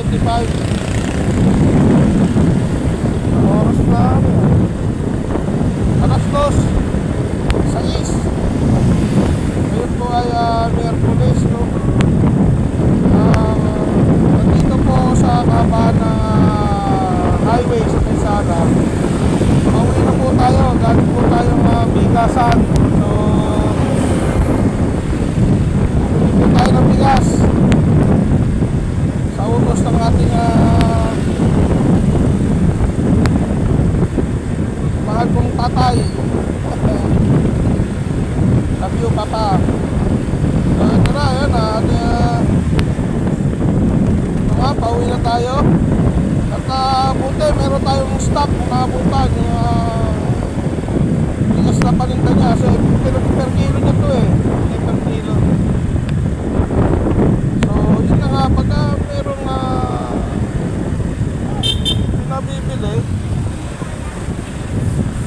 7:25. Oras na alas 2:06. Ngayon po ay Miyerkules, no? Nandito po sa kahabaan ng highway sa Quezada. Pauwi na po tayo. Galing po tayong bigasan. So bumili po tayo ng bigas sa utos ng ating mahal kong tatay. Love you, papa. So ito na, yan pauwi na tayo. At buti meron tayong stock kung nakabutan yung bigas na paninda niya. Kasi per kilo niya to per kilo. So yun na nga, pagka merong pinabibili,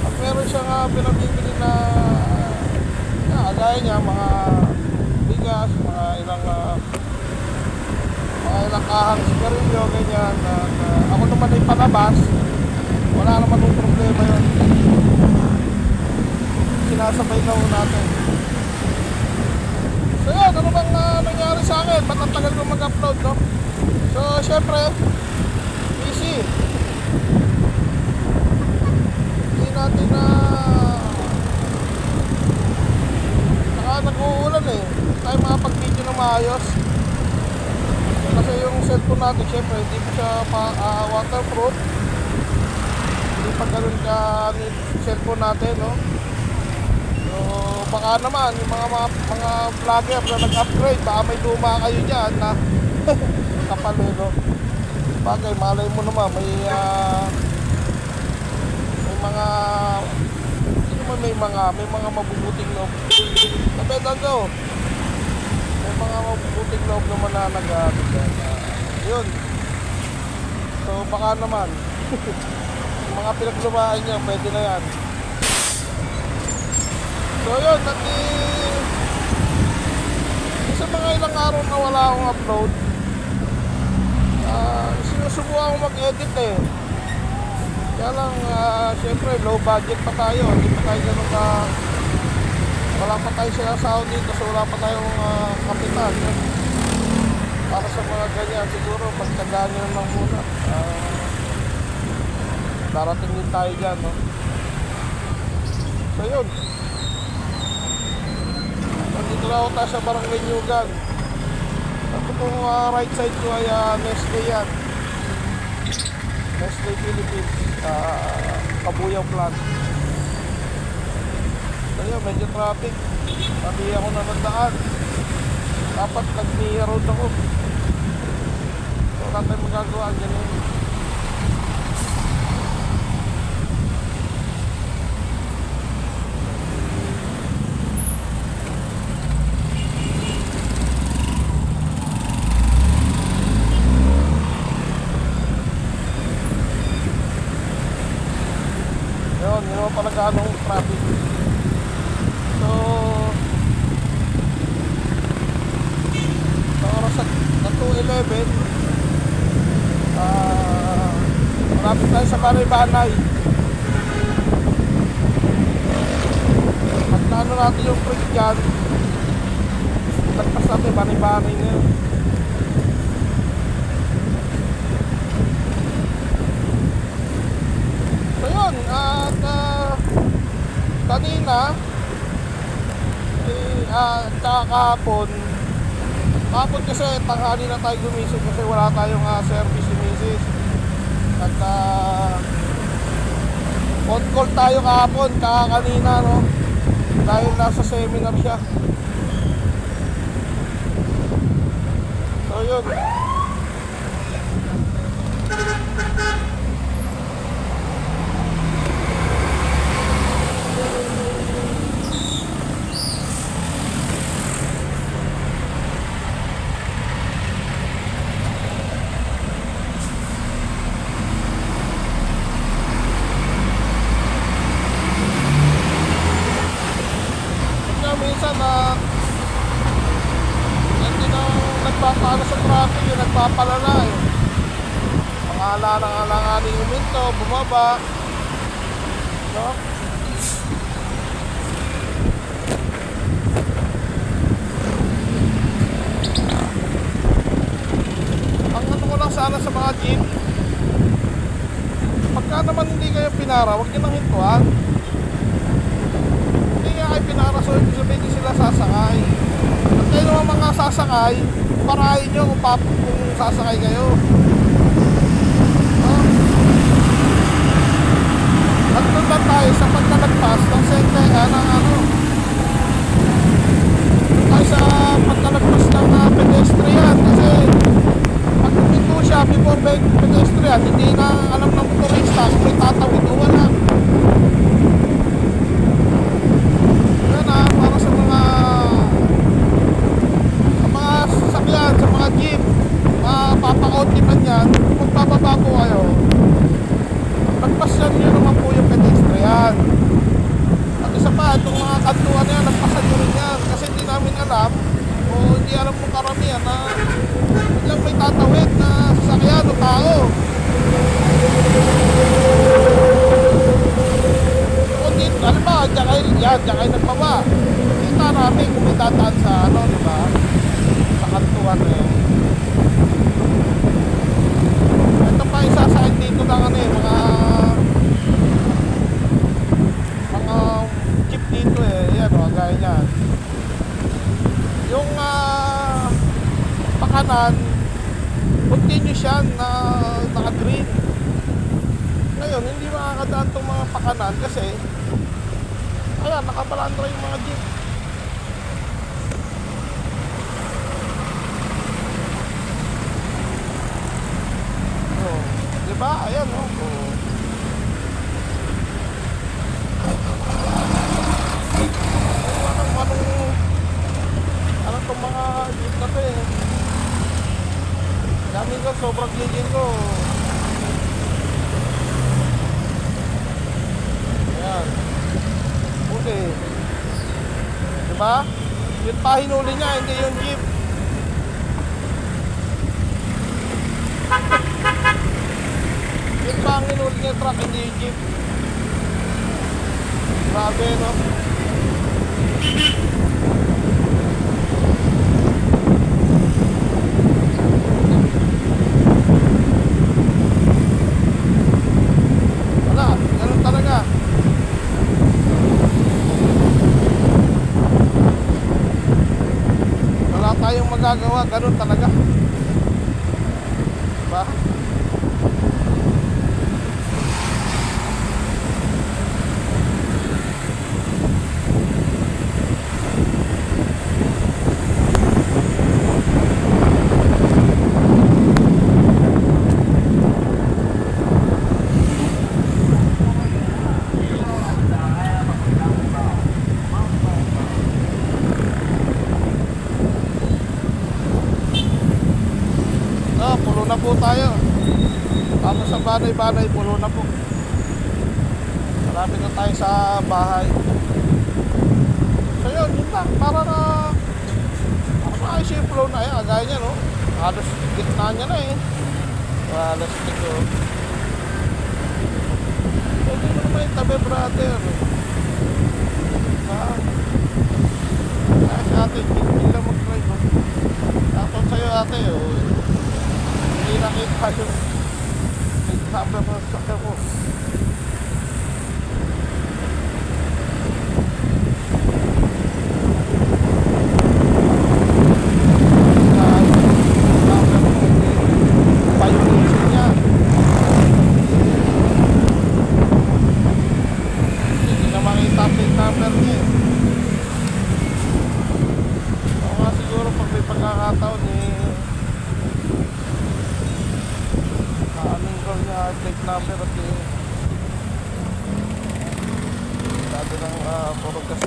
pag meron siyang pinabibili na agaya niya, mga bigas, mga ilang kahang sigarilyo, ganyan. Ako naman ay palabas, wala naman yung problema yun. Sinasabay na ho natin. So yun, ano bang nangyari sa akin? Ba't ang tagal ko mag-upload, no? So syempre, busy. Hindi natin nag-uulan hindi tayo makapag-video na maayos. Kasi yung cellphone natin, syempre, hindi po siya waterproof. Hindi pa ganun ka cellphone natin, no? So, baka naman, yung mga vlogger na nag-upgrade, baka may luma kayo dyan na kapal, no? Bagay, malay mo naman, may mga mabubuting loob. Nabedan ko. May mga mabubuting loob naman na yun. So baka naman yung mga pinaglumaan niya, pwede na yan. So yun, sa mga ilang araw na wala akong upload, sinusubukan akong mag-edit kaya lang syempre low budget pa tayo, hindi pa tayo ganun wala pa tayo sinasahod dito, so wala pa tayong kapital. Para sa mga ganyan, siguro pagtandaan nyo lang muna. Darating din tayo dyan, no? So yun, nandito na ako tayo sa Barangay Nyugan. Ito pong right side ko ay Nestle yan, Nestle Philippines, Kabuyaw plant. Ayun, medyo traffic. Pati ako na nandaan. Dapat nag-near road ako. So, wala tayong magagawa. Ganyan. Yun, yun naman pala ganong traffic. So oras na 2:11, marapit tayo sa Banay-Banay. At naano natin yung bridge dyan, tagpas natin Banay-Banay na yun. So yun, at kanina kahapon kasi tanghali na tayo gumising kasi wala tayong service si Mrs. At on call tayo kahapon, kanina, no? Dahil nasa seminar siya. So yun, minsan yan din ang nagpapala sa traffic, yung nagpapalala alanganin yung minto, bumaba. No? Ang ano ko lang sana sa mga jeep, pagka naman hindi kayo pinara, huwag nyo nang hintuan. Hindi nga kayo pinara, so ibig sabihin hindi sila sasakay. At kayo naman mga sasakay, parahin nyo kung sasakay kayo. At doon lang tayo sa pagkalagpas ng tayo sa pagkalagpas ng pedestrian, kasi pag tuminto siya before pedestrian, hindi na alam ng motorista kung may tatawid o wala. Yan para sa mga sasakyan, sa mga jeep, mapapa-outlipan yan. Kung magbababa po kayo, nagpasan nyo naman po yung pedestrian. At isa pa, itong mga kantuan na yan, nagpasan nyo rin yan. Kasi hindi namin alam, o hindi alam ng karamihan na biglang may tatawid na sasakyan o tao. O dito, alam ba, diyan kayo nagpaba. Kita namin kung may tataan sa di ba? Sa kantuan na yun. Ito pa isa sa dito lang mga jeep dito yan gaya niyan. Yung pakanan, continuous yan na naka-green. Ngayon, hindi makakadaan itong mga pakanan kasi ayan, nakabalandra yung mga jeep. Diba? Ayan Ano itong mga jeep na to Dami ko, sobrang gigil ko. Ayan. Huli. Diba? Yun pa hinuli niya, hindi yung jeep. Yun pa ang hinuli niya truck, hindi yung jeep. Grabe, no? Wala, ganun talaga. Wala tayong magagawa, ganun talaga. Diba? Pulo na po tayo. Tapos sa banay-banay, pulo na po. Malapit na tayo sa bahay. So yun lang. Para maayos yung flow na agaya niya, no? Halos gitna niya na halos ito. Pwede mo naman itabi, brother. Kasi ate, hindi lang mag-drive. Tapos sa'yo ate, hindi nakita yung number ng sakya mo. Violation niya. Hindi na makita yung number niya. O nga siguro pag may pagkakataon plate number at sabi ng puro gas.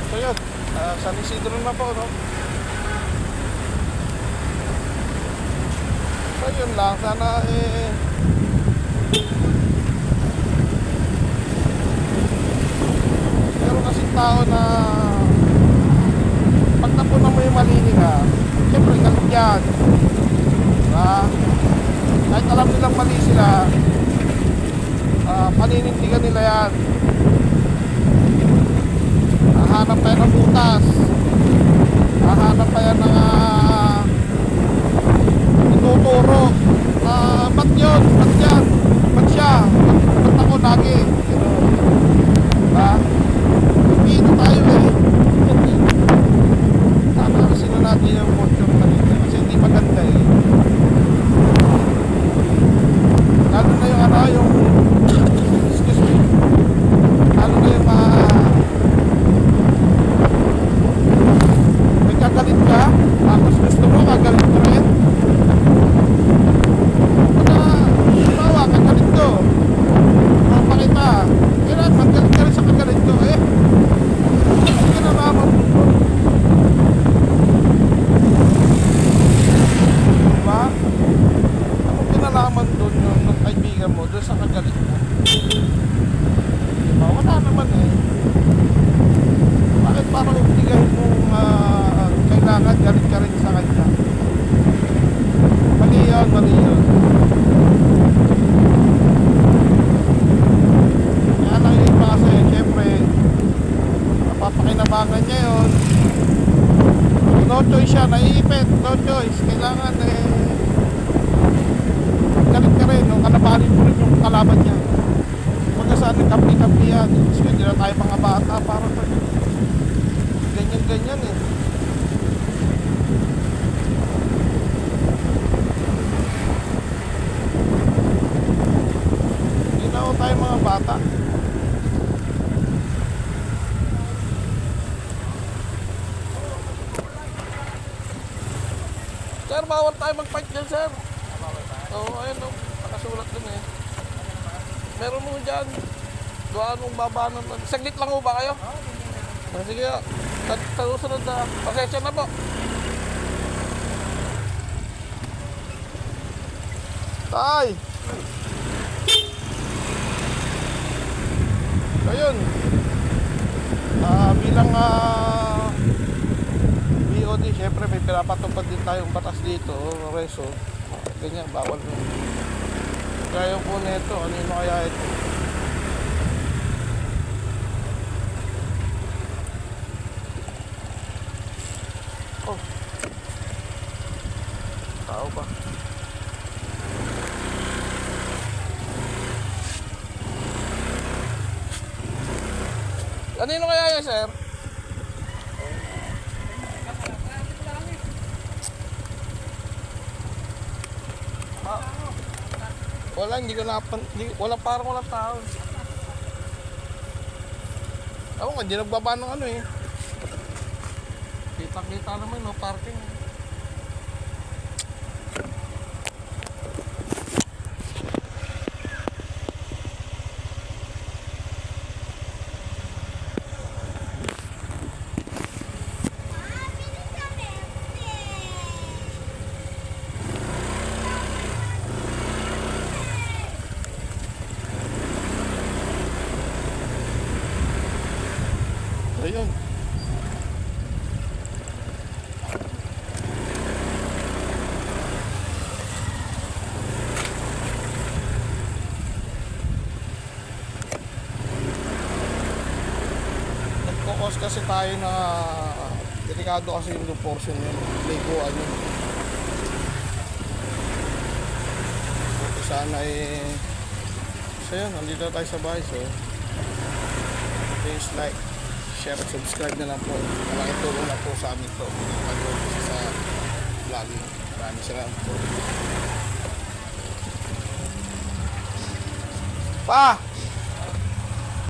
So yun, San Isidro na po, no? So yun lang, sana meron kasing tao na pag napunan mo yung malinig siyempre galit yan. Ah, kahit alam nilang mali sila, paninindigan nila yan. Hahanap tayo ng butas. Hahanap tayo ng ituturo. Ba't yun? Ba't yan? Ba't siya? Ba't ako lagi? Diba? Dito tayo eh. Nakakarasin na natin yung motion kanina kasi hindi maganda eh. Lalo na yung yung excuse me. Lalo na yung may kagalit ka, tapos gusto mo kagalit ka rin. Bawa, kagalit ko. Pakita. Kailan, magalit ka rin sa kagalit ko eh. Hindi ka nalaman mo. Diba? Anong kinalaman doon ng kaibigan mo doon sa kagalit mo? Diba? Wala naman eh. Bakit parang ibigay mong kailangan galit ka rin sa kanya? Mali yun, mali yun. Kaya lang yung iba kasi, syempre, napapakinabangan niya yun. No choice siya, naiipit, no choice. Kailangan galit ka rin, no? Kalabanin mo rin yung kalaban niya. Huwag saan nagkampi-kampi yan. Kasi hindi na tayo mga bata, parang ganyan-ganyan eh. Hindi na ako tayo mga bata. Sir, bawal tayo mag-fight dyan, sir. Oo, ayun o. Nakasulat dun eh. Meron mo dyan. Doon mong baba naman. Saglit lang mo ba kayo? Sige, talusunod na. Pasensya na po. Tay! Ayun. Bilang BOD, syempre may pinapatupad din tayong batas dito. Reso. Ganyan, bawal na. Kaya po nito, ano yun kaya ito? Oh. Tao ba? Kanino kaya yan, sir? Wala, hindi ko wala, parang walang tao. Ako nga, hindi nagbaba ng ano eh. Kita-kita naman, no, parking. Ayun. Nagkukos kasi tayo na delikado kasi yung portion yun. Liguan yun. Sana so yun, nandito tayo sa bahay. So please like, share, subscribe na lang po. Malaking tulong na po sa amin to. Pag-uwi sa vlogging. Maraming salamat po. Pa!